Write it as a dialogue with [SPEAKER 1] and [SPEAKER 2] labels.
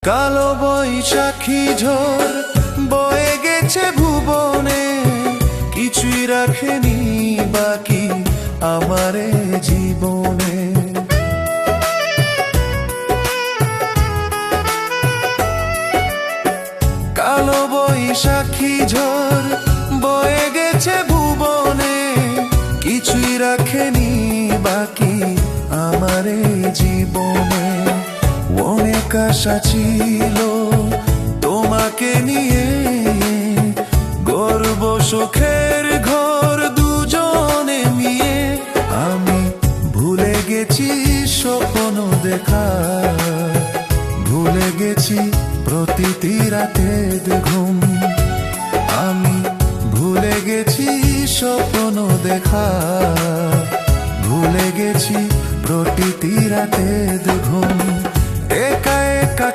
[SPEAKER 1] কালো বৈশাখী ঝড় বয়ে গেছে ভুবনে, কিছুই রাখেনি বাকি আমারে জীবনে। কালো বৈশাখী ঝড় বয়ে গেছে ভুবনে, কিছুই রাখেনি বাকি আমারে জীবনে। অনেক আশা ছিল তোমাকে নিয়ে, গর্ব সুখের ঘর দুজনে মিয়ে। আমি ভুলে গেছি স্বপ্ন দেখা, ভুলে গেছি প্রতিটি রাতের ঘুম। আমি ভুলে গেছি স্বপ্ন দেখা, ভুলে গেছি প্রতিটি রাতের ঘুম। একা একা